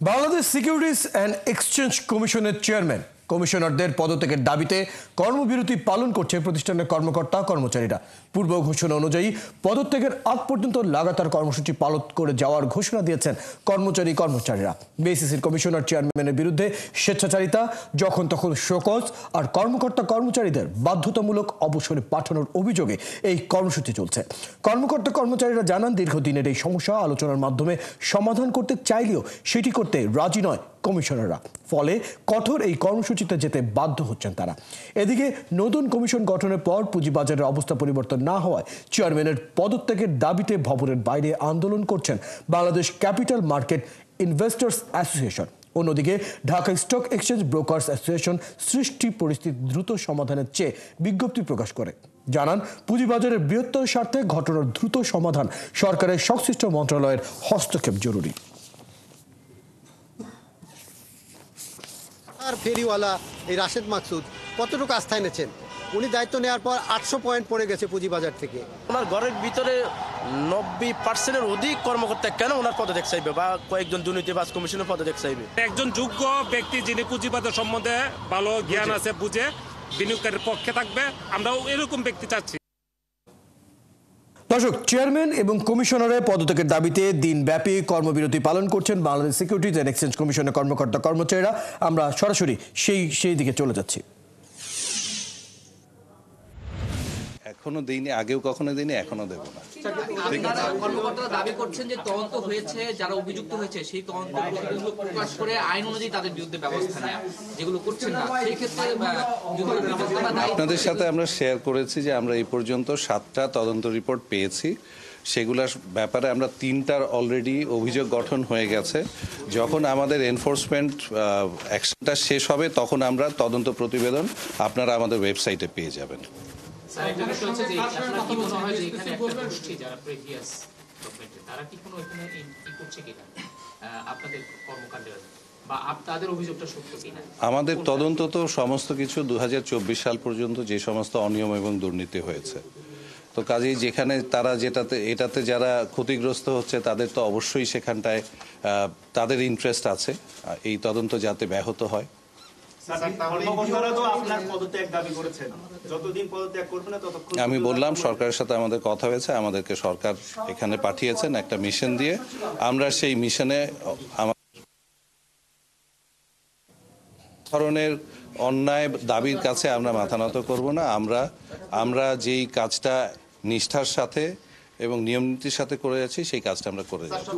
Bangladesh securities and exchange কমিশনের chairman কমিশনারদের পদত্যাগের দাবিতে কর্মবিরতি পালন করছে প্রতিষ্ঠানের কর্মকর্তা কর্মচারীরা। পূর্ব ঘোষণা অনুযায়ী পদত্যাগের আগ পর্যন্ত লাগাতার কর্মসূচি পালন করে যাওয়ার ঘোষণা দিয়েছেন কর্মচারীরা। বিসিসির কমিশনার চেয়ারম্যানের বিরুদ্ধে স্বেচ্ছাচারিতা, যখন তখন শোকজ আর কর্মচারীদের বাধ্যতামূলক অবসরে পাঠানোর অভিযোগে এই কর্মসূচি চলছে। কর্মচারীরা জানান, দীর্ঘদিনের এই সমস্যা আলোচনার মাধ্যমে সমাধান করতে চাইলেও সেটি করতে রাজি নয় কমিশনাররা। ফলে কঠোর এই কর্মসূচিতে যেতে বাধ্য হচ্ছেন তারা। এদিকে নতুন কমিশন গঠনের পর পুঁজিবাজারের অবস্থা পরিবর্তন না হওয়ায় চেয়ারম্যানের পদত্যাগের দাবিতে ভবনের বাইরে আন্দোলন করছেন Bangladesh capital market investors association. অন্যদিকে Dhaka stock exchange brokers association সৃষ্টি পরিস্থিতি দ্রুত সমাধানের চেয়ে বিজ্ঞপ্তি প্রকাশ করে। জানান, পুঁজিবাজারের বৃহত্তর স্বার্থে ঘটনার দ্রুত সমাধান সরকারের সংশ্লিষ্ট মন্ত্রণালয়ের হস্তক্ষেপ জরুরি। আর ফেরিওয়ালা এই রাশেদ মাকসুদ কতটুকু আস্থা এনেছেন? উনি দায়িত্ব নেওয়ার পর 800 পয়েন্ট পড়ে গেছে পুঁজিবাজার থেকে। ওনার ঘরের ভিতরে 90% অধিক কর্মকর্তা কেন ওনার পদত্যাগ চাইবে বা কয়েকজন দুর্নীতিবাজ কমিশনের পদত্যাগ চাইবে? একজন যোগ্য ব্যক্তি যিনি পুঁজিবাজার সম্বন্ধে ভালো জ্ঞান আছে, বুঝে বিনিয়োগকারীর পক্ষে থাকবে, আমরাও এরকম ব্যক্তি চাচ্ছি। দর্শক, চেয়ারম্যান এবং কমিশনারের পদত্যাগের দাবিতে দিনব্যাপী কর্মবিরতি পালন করছেন বাংলাদেশ সিকিউরিটিজ অ্যান্ড এক্সচেঞ্জ কমিশনের কর্মকর্তা কর্মচারীরা। আমরা সরাসরি সেই দিকে চলে যাচ্ছি। এখনো দেইনি, আগেও কখনো দেইনি, এখনো দেব না। কর্মকর্তারা দাবি করছেন যে তদন্ত হয়েছে, যারা অভিযুক্ত হয়েছে সেই তদন্ত প্রকাশ করে আইন অনুযায়ী তাদের বিরুদ্ধে ব্যবস্থা নেওয়া, যেগুলো করছেন না সেই ক্ষেত্রে আপনাদের সাথে আমরা শেয়ার করেছি যে আমরা এই পর্যন্ত 7টা তদন্ত রিপোর্ট পেয়েছি। সেগুলোর ব্যাপারে আমরা 3টার অলরেডি অভিযোগ গঠন হয়ে গেছে। যখন আমাদের এনফোর্সমেন্ট অ্যাকশনটা শেষ হবে তখন আমরা তদন্ত প্রতিবেদন আপনারা আমাদের ওয়েবসাইটে পেয়ে যাবেন। আমাদের তদন্ত তো সমস্ত কিছু 2024 সাল পর্যন্ত যে সমস্ত অনিয়ম এবং দুর্নীতি হয়েছে, তো কাজেই যেখানে তারা এটাতে যারা ক্ষতিগ্রস্ত হচ্ছে তাদের তো অবশ্যই সেখানটায় তাদের ইন্টারেস্ট আছে এই তদন্ত যাতে ব্যাহত হয়। আমি বললাম সরকারের সাথে আমাদের কথা হয়েছে, আমাদেরকে সরকার এখানে পাঠিয়েছেন একটা মিশন দিয়ে। আমরা সেই মিশনে ধরনের অন্যায় দাবির কাছে আমরা মাথা নত করব না। আমরা যেই কাজটা নিষ্ঠার সাথে এবং নিয়ম নীতির সাথে করে যাচ্ছি সেই কাজটা আমরা করে যাচ্ছি।